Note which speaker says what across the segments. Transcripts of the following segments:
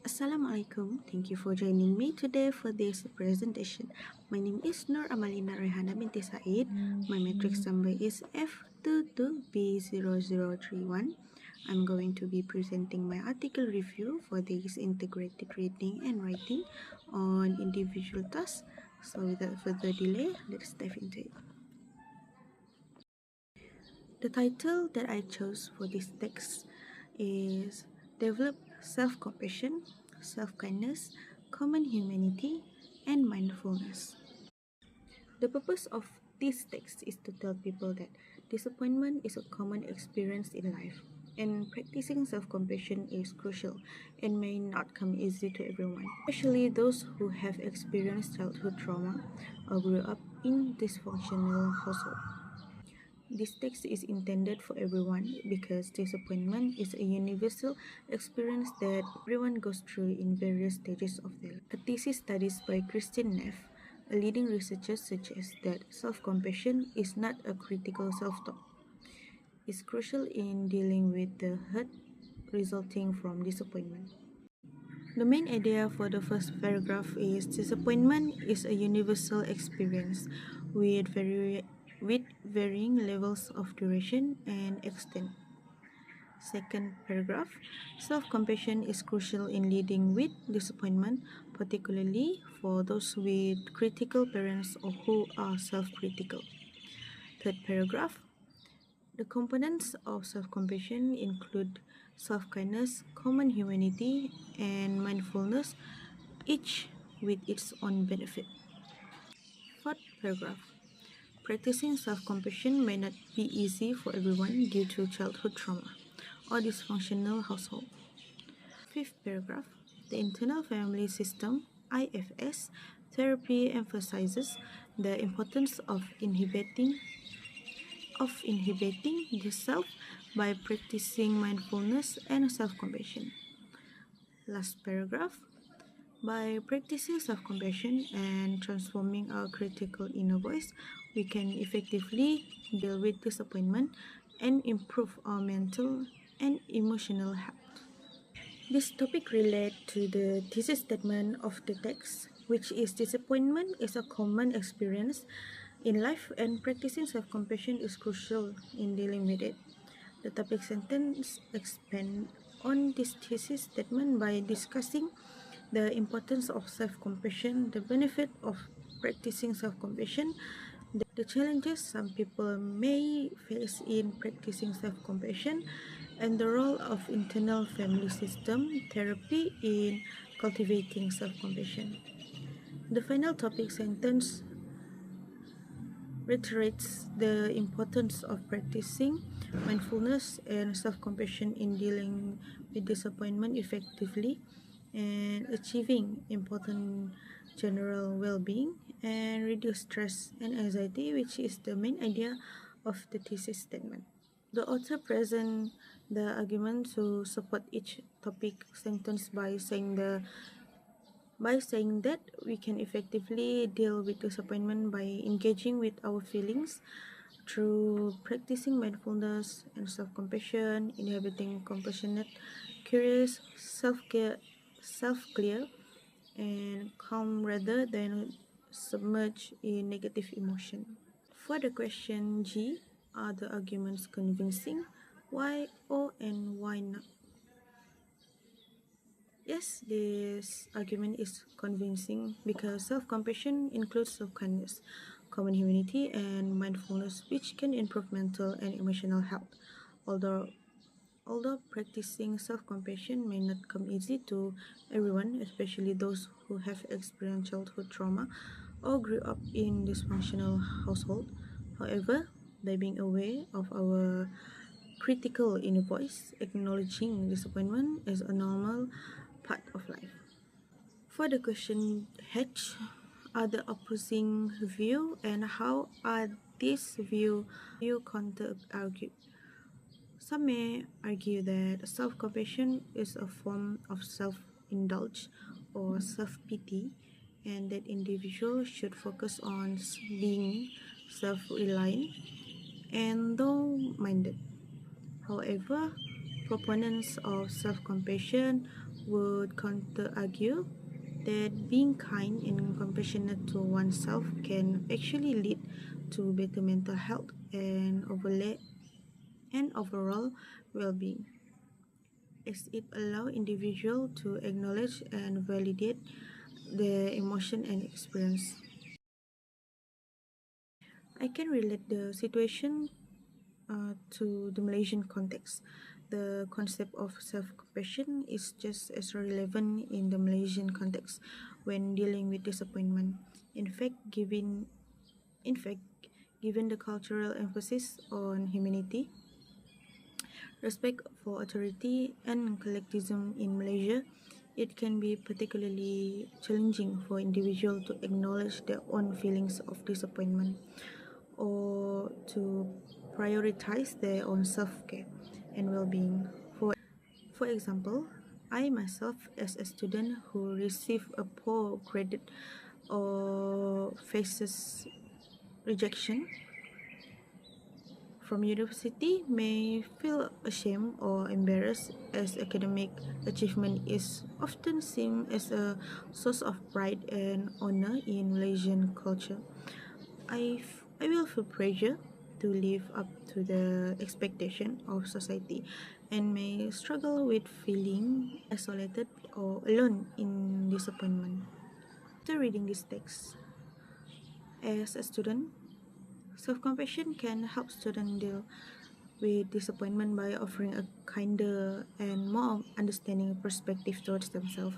Speaker 1: Assalamualaikum. Thank you for joining me today for this presentation. My name is Amalina Raihana Binti Said. My matrix number is F22B0031. I'm going to be presenting my article review for this integrated reading and writing on individual tasks. So without further delay, let's dive into it. The title that I chose for this text is Develop Self-Compassion, Self-Kindness, Common Humanity, and Mindfulness. The purpose of this text is to tell people that disappointment is a common experience in life, and practicing self-compassion is crucial and may not come easy to everyone, especially those who have experienced childhood trauma or grew up in dysfunctional households. This text is intended for everyone because disappointment is a universal experience that everyone goes through in various stages of their life. A thesis studies by Christine Neff, a leading researcher, suggests that self-compassion is not a critical self-talk. It's crucial in dealing with the hurt resulting from disappointment. The main idea for the first paragraph is disappointment is a universal experience with varying levels of duration and extent. Second paragraph, self-compassion is crucial in dealing with disappointment, particularly for those with critical parents or who are self-critical. Third paragraph, the components of self-compassion include self-kindness, common humanity, and mindfulness, each with its own benefit. Fourth paragraph. Practicing self-compassion may not be easy for everyone due to childhood trauma or dysfunctional household. Fifth paragraph. The internal family system, IFS, therapy emphasizes the importance of inhibiting the self by practicing mindfulness and self-compassion. Last paragraph. By practicing self-compassion and transforming our critical inner voice, we can effectively deal with disappointment and improve our mental and emotional health. This topic relates to the thesis statement of the text, which is disappointment is a common experience in life and practicing self-compassion is crucial in dealing with it. The topic sentence expands on this thesis statement by discussing the importance of self-compassion, the benefit of practicing self-compassion, the challenges some people may face in practicing self-compassion, and the role of internal family system therapy in cultivating self-compassion. The final topic sentence reiterates the importance of practicing mindfulness and self-compassion in dealing with disappointment effectively and achieving important general well-being and reduce stress and anxiety, which is the main idea of the thesis statement. The author presents the argument to support each topic sentence by saying that we can effectively deal with disappointment by engaging with our feelings through practicing mindfulness and self-compassion, inhabiting compassionate, curious, self-clear, and calm rather than submerged in negative emotion. For the question G, are the arguments convincing? Why or and why not? Yes, this argument is convincing because self-compassion includes self-kindness, common humanity, and mindfulness, which can improve mental and emotional health. Although practicing self-compassion may not come easy to everyone, especially those who have experienced childhood trauma or grew up in dysfunctional household, however, by being aware of our critical inner voice, acknowledging disappointment as a normal part of life. For the question H, are the opposing view and how are these view counter-argued? Some may argue that self-compassion is a form of self-indulge or self-pity and that individuals should focus on being self-reliant and low-minded. However, proponents of self-compassion would counter argue that being kind and compassionate to oneself can actually lead to better mental health and overall well-being, as it allows individuals to acknowledge and validate their emotion and experience. I can relate the situation to the Malaysian context. The concept of self-compassion is just as relevant in the Malaysian context when dealing with disappointment. In fact, given in fact, given the cultural emphasis on humanity, respect for authority and collectivism in Malaysia, it can be particularly challenging for individuals to acknowledge their own feelings of disappointment or to prioritize their own self-care and well-being. For example, I myself, as a student who received a poor grade or faces rejection from university, may feel ashamed or embarrassed, as academic achievement is often seen as a source of pride and honor in Malaysian culture. I will feel pressure to live up to the expectation of society and may struggle with feeling isolated or alone in disappointment. After reading this text, as a student, self-compassion can help students deal with disappointment by offering a kinder and more understanding perspective towards themselves.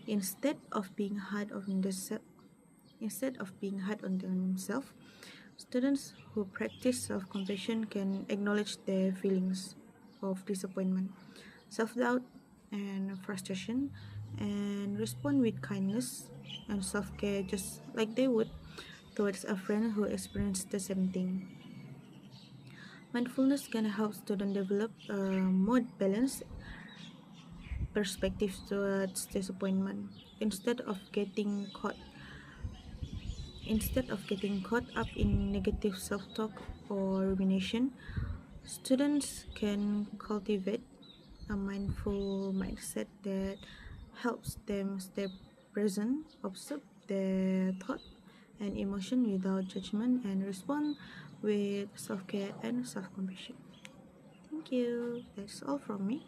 Speaker 1: Instead of being hard on themselves, Instead of being hard on themselves, students who practice self-compassion can acknowledge their feelings of disappointment, self-doubt, and frustration, and respond with kindness and self-care just like they would towards a friend who experienced the same thing. Mindfulness can help students develop a more balanced perspective towards disappointment instead of getting caught up in negative self-talk or rumination. Students can cultivate a mindful mindset that helps them stay present, observe their thought and emotion without judgment, and respond with self-care and self-compassion. Thank you. That's all from me.